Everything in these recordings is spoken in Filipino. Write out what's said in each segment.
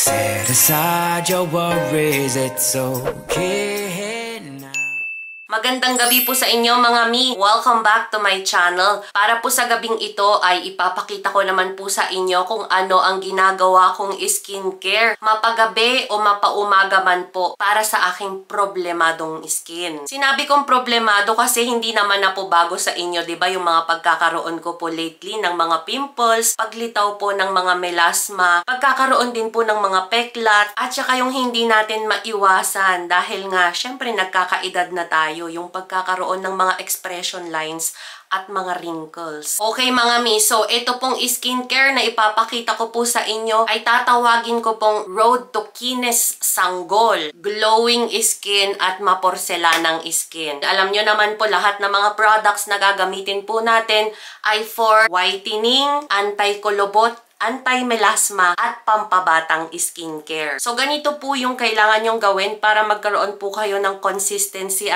Set aside your worries, it's okay now. Magandang gabi po sa inyo mga mi. Welcome back to my channel. Para po sa gabing ito ay ipapakita ko naman po sa inyo kung ano ang ginagawa kong skincare. Mapagabi o mapaumaga man po para sa aking problemadong skin. Sinabi kong problemado kasi hindi naman na po bago sa inyo, 'di ba? Yung mga pagkakaroon ko po lately ng mga pimples, paglitaw po ng mga melasma, pagkakaroon din po ng mga peklat, at saka yung hindi natin maiwasan dahil nga syempre nagkakaedad na tayo, yung pagkakaroon ng mga expression lines at mga wrinkles. Okay mga mi, so ito pong skincare na ipapakita ko po sa inyo ay tatawagin ko pong Road to Keenness Sanggol, Glowing Skin at Maporselanang Skin. Alam nyo naman po lahat ng mga products na gagamitin po natin ay for whitening, anti-kulubot, anti-melasma at pampabatang skincare. So ganito po yung kailangan nyong gawin para magkaroon po kayo ng consistency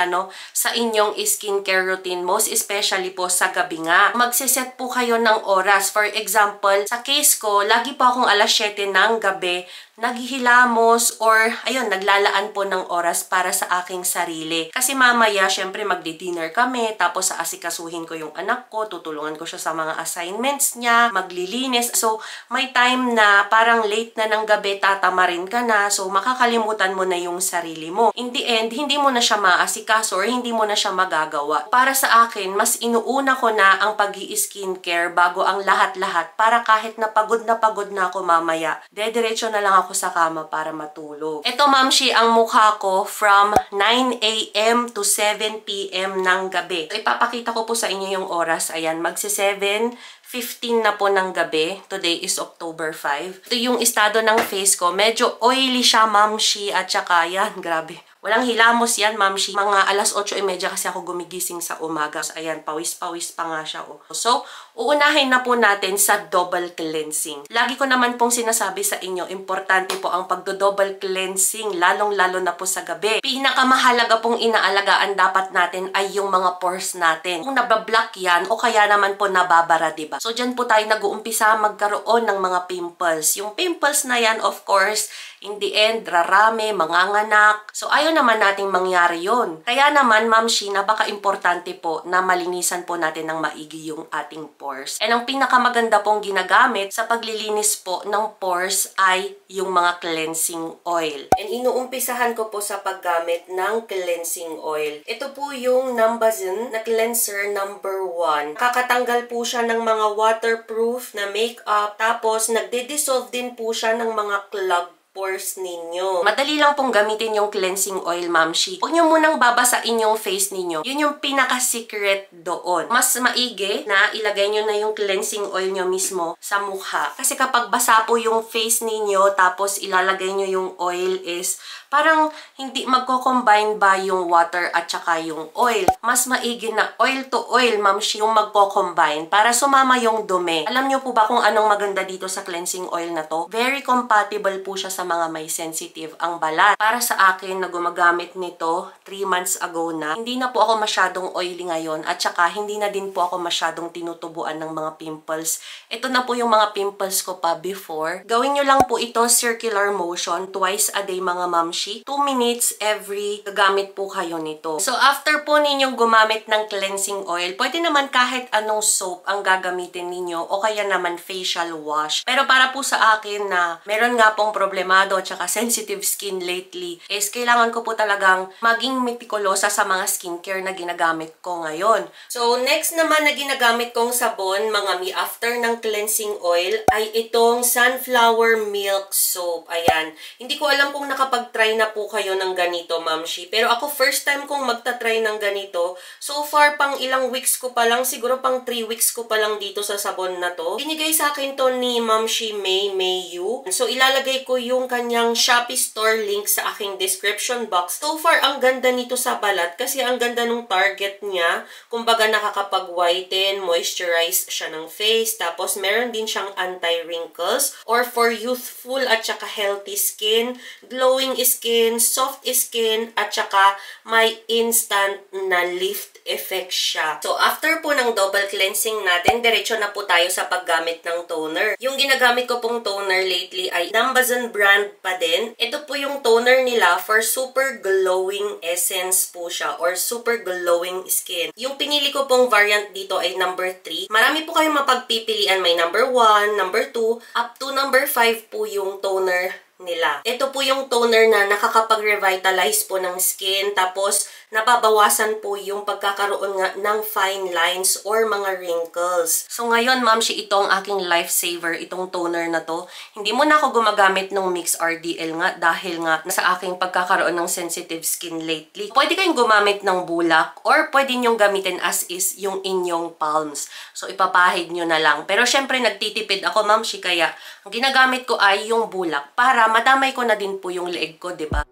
sa inyong skincare routine, most especially po sa gabi nga. Magsiset po kayo ng oras. For example, sa case ko, lagi po akong alas 7 ng gabi naghihilamos or ayun, naglalaan po ng oras para sa aking sarili. Kasi mamaya, syempre magdi-dinner kami, tapos aasikasuhin ko yung anak ko, tutulungan ko siya sa mga assignments niya, maglilinis. So, may time na parang late na ng gabi, tatamarin ka na, so makakalimutan mo na yung sarili mo. In the end, hindi mo na siya maasikaso or hindi mo na siya magagawa. Para sa akin, mas inuuna ko na ang pag-i-skincare bago ang lahat-lahat para kahit na pagod na ako mamaya, dediretso na lang ako sa kama para matulog. Ito mamshi ang mukha ko from 9 AM to 7 PM ng gabi. So, ipapakita ko po sa inyo yung oras. Ayan, magsi-7:15 na po ng gabi. Today is October 5. Ito yung estado ng face ko. Medyo oily siya, mamshi. At saka, yan, grabe. Walang hilamos yan, mamshi. Mga alas 8:30 kasi ako gumigising sa umaga. So, ayan, pawis-pawis pa nga siya. Oh. So, uunahin na po natin sa double cleansing. Lagi ko naman pong sinasabi sa inyo, importante po ang pagdo-double cleansing, lalong-lalo na po sa gabi. Pinakamahalaga pong inaalagaan dapat natin ay yung mga pores natin. Kung nabablock yan, o kaya naman po nababara, diba? So, dyan po tayo nag-uumpisa magkaroon ng mga pimples. Yung pimples na yan, of course, in the end, rarami, manganganak. So, ayaw naman nating mangyari yon. Kaya naman, mamshi, napaka-importante po na malinisan po natin ng maigi yung ating pores. And ang pinakamaganda pong ginagamit sa paglilinis po ng pores ay yung mga cleansing oil. And inuumpisahan ko po sa paggamit ng cleansing oil. Ito po yung Nambazen na cleanser number 1. Kakatanggal po siya ng mga waterproof na makeup. Tapos, nagde-dissolve din po siya ng mga clogged pores ninyo. Madali lang pong gamitin yung cleansing oil, mamshi. Huwag nyo munang babasain yung face ninyo. Yun yung pinaka-secret doon. Mas maigi na ilagay nyo na yung cleansing oil nyo mismo sa mukha. Kasi kapag basa po yung face ninyo, tapos ilalagay nyo yung oil is parang hindi magko-combine ba yung water at saka yung oil. Mas maigi na oil to oil, mamshi, yung magko-combine para sumama yung dumi. Alam nyo po ba kung anong maganda dito sa cleansing oil na to? Very compatible po siya sa mga may sensitive ang balat. Para sa akin na gumagamit nito 3 months ago na, hindi na po ako masyadong oily ngayon at saka hindi na din po ako masyadong tinutubuan ng mga pimples. Ito na po yung mga pimples ko pa before. Gawin nyo lang po ito circular motion, twice a day mga mamshi. 2 minutes every gagamit po kayo nito. So, after po ninyong gumamit ng cleansing oil, pwede naman kahit anong soap ang gagamitin ninyo o kaya naman facial wash. Pero para po sa akin na meron nga pong problemado at saka sensitive skin lately, is kailangan ko po talagang maging metikulosa sa mga skincare na ginagamit ko ngayon. So, next naman na ginagamit kong sabon, mga mi, after ng cleansing oil, ay itong sunflower milk soap. Ayan. Hindi ko alam kung nakapag-try na po kayo ng ganito, mamshi. Pero ako, first time kong magta-try ng ganito. So far, pang ilang weeks ko pa lang, siguro pang 3 weeks ko pa lang dito sa sabon na to. Binigay sa akin to ni Mamshi Mayu. So, ilalagay ko yung kanyang Shopee store link sa aking description box. So far, ang ganda nito sa balat kasi ang ganda nung target niya. Kumbaga, nakakapag-whiten, moisturize siya ng face. Tapos, meron din siyang anti-wrinkles or for youthful at saka healthy skin, glowing skin, soft skin, at saka may instant na lift effect siya. So, after po ng double cleansing natin, diretso na po tayo sa paggamit ng toner. Yung ginagamit ko pong toner lately ay Nambazen brand brand pa din. Ito po yung toner nila for super glowing essence po siya or super glowing skin. Yung pinili ko pong variant dito ay number 3. Marami po kayong mapagpipilian. May number 1, number 2, up to number 5 po yung toner nila. Ito po yung toner na nakakapag-revitalize po ng skin, tapos nababawasan po yung pagkakaroon nga ng fine lines or mga wrinkles. So ngayon, Mamshi, ito ang aking lifesaver, itong toner na to. Hindi mo na ako gumagamit ng Mix RDL nga dahil nga nasa aking pagkakaroon ng sensitive skin lately. Pwede kayong gumamit ng bulak or pwede nyong gamitin as is yung inyong palms. So ipapahid nyo na lang. Pero syempre nagtitipid ako, Mamshi, kaya ang ginagamit ko ay yung bulak para madamay ko na din po yung leeg ko, 'di ba?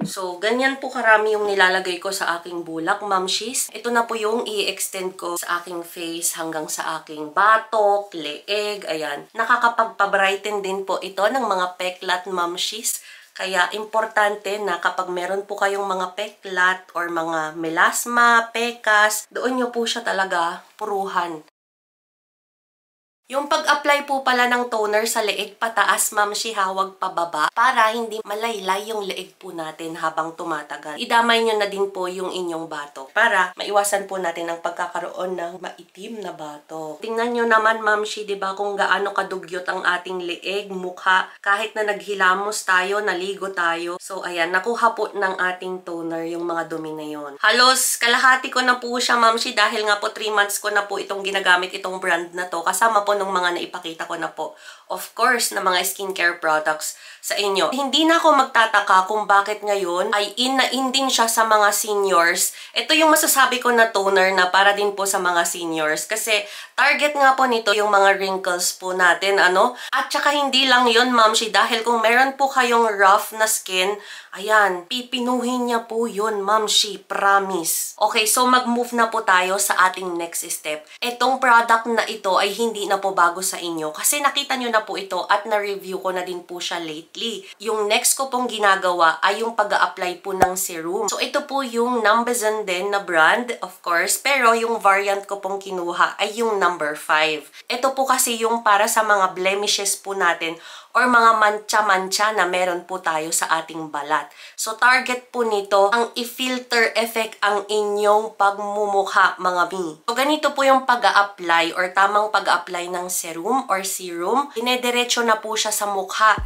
So, ganyan po karami yung nilalagay ko sa aking bulak, Mamshis. Ito na po yung i-extend ko sa aking face hanggang sa aking batok, leeg, ayan. Nakakapagpa-brighten din po ito ng mga peklat, Mamshis. Kaya importante na kapag meron po kayong mga peklat or mga melasma, pekas, doon nyo po siya talaga puruhan. Yung pag-apply po pala ng toner sa leeg pataas, Mamshi, hawag pababa para hindi malaylay yung leeg po natin habang tumatagal. Idamay nyo na din po yung inyong batok para maiwasan po natin ang pagkakaroon ng maitim na batok. Tingnan nyo naman, Mamshi, diba kung gaano kadugyot ang ating leeg, mukha, kahit na naghilamos tayo, naligo tayo. So, ayan, nakuha po ng ating toner yung mga dumi na yun. Halos kalahati ko na po siya, Mamshi, dahil nga po 3 months ko na po itong ginagamit, itong brand na to. Kasama po ng mga naipakita ko na po, of course, na mga skincare products sa inyo. Hindi na ako magtataka kung bakit ngayon ay in na in din siya sa mga seniors. Ito yung masasabi ko na toner na para din po sa mga seniors. Kasi target nga po nito yung mga wrinkles po natin, ano? At saka hindi lang yun, Mamshi, dahil kung meron po kayong rough na skin, ayan, pipinuhin niya po yun, Mamshi, promise. Okay, so mag-move na po tayo sa ating next step. Itong product na ito ay hindi na po bago sa inyo kasi nakita nyo na po ito at na-review ko na din po siya lately. Yung next ko pong ginagawa ay yung pag-a-apply po ng serum. So ito po yung Numbuzin din na brand, of course, pero yung variant ko pong kinuha ay yung number 5. Ito po kasi yung para sa mga blemishes po natin or mga mancha-mancha na meron po tayo sa ating balat. So, target po nito ang i-filter effect ang inyong pagmumukha, mga mi. So, ganito po yung pag-a-apply or tamang pag-a-apply ng serum or serum. Dinediretso na po siya sa mukha.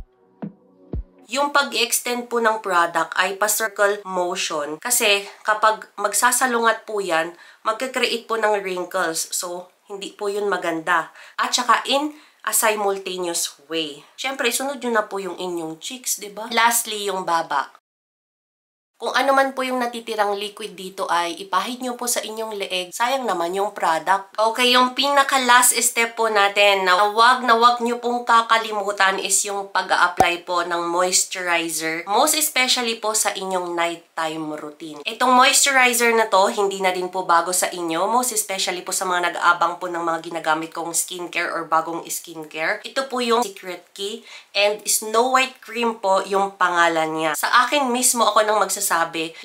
Yung pag-extend po ng product ay pa-circle motion kasi kapag magsasalungat po yan, magka-create po ng wrinkles. So, hindi po yun maganda. At saka in a simultaneous way. Siyempre, sunod nyo na po yung inyong cheeks, diba? Lastly, yung baba. Kung ano man po yung natitirang liquid dito ay ipahid nyo po sa inyong leeg. Sayang naman yung product. Okay, yung pinaka-last step po natin na wag nyo pong kakalimutan is yung pag-a-apply po ng moisturizer. Most especially po sa inyong nighttime routine. Itong moisturizer na to, hindi na din po bago sa inyo. Most especially po sa mga nag-aabang po ng mga ginagamit kong skincare or bagong skincare. Ito po yung Secret Key and Snow White Cream po yung pangalan niya. Sa akin mismo ako nang magsasabi,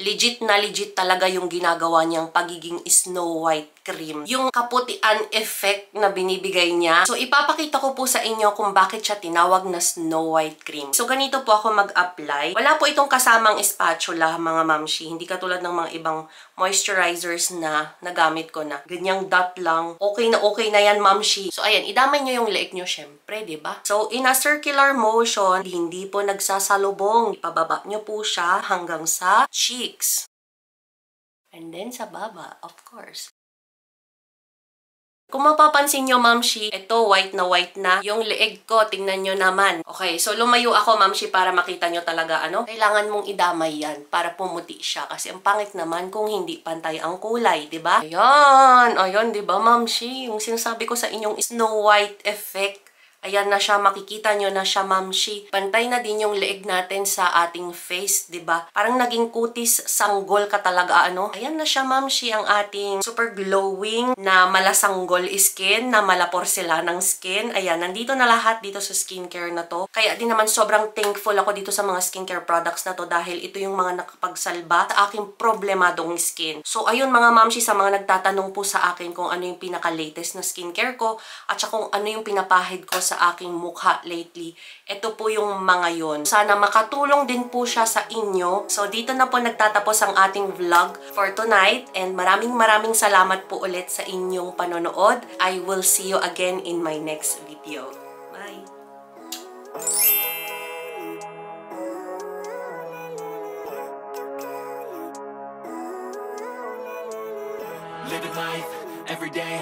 legit na legit talaga yung ginagawa niyang pagiging Snow White cream. Yung kaputian effect na binibigay niya. So, ipapakita ko po sa inyo kung bakit siya tinawag na Snow White cream. So, ganito po ako mag-apply. Wala po itong kasamang spatula, mga mamshi. Hindi katulad ng mga ibang moisturizers na nagamit ko na. Ganyang dot lang. Okay na yan, mamshi. So, ayan. Idamay nyo yung leeg nyo, syempre, diba? So, in a circular motion, hindi po nagsasalubong. Ipababa nyo po siya hanggang sa cheeks. And then sa baba, of course. Kung mapapansin nyo, mamshi, ito white na yung leeg ko. Tingnan nyo naman. Okay, so lumayo ako, mamshi, para makita nyo talaga, ano? Kailangan mong idamay yan para pumuti siya. Kasi ang pangit naman kung hindi pantay ang kulay, diba? Ayan, diba, mamshi? Yung sinasabi ko sa inyong Snow White effect. Ayan na siya, makikita nyo na siya, mamshi. Pantay na din yung leeg natin sa ating face, diba? Parang naging kutis sanggol ka talaga, ano? Ayan na siya, mamshi, ang ating super glowing na malasanggol skin, na malaporselanang skin. Ayan, nandito na lahat dito sa skincare na to. Kaya din naman sobrang thankful ako dito sa mga skincare products na to dahil ito yung mga nakapagsalba sa aking problemadong skin. So, ayun mga mamshi, sa mga nagtatanong po sa akin kung ano yung pinaka-latest na skincare ko at saka kung ano yung pinapahid ko sa sa aking mukha lately. Ito po yung mga yon. Sana makatulong din po siya sa inyo. So dito na po nagtatapos ang ating vlog for tonight. And maraming salamat po ulit sa inyong panonood. I will see you again in my next video. Bye! Living life every day.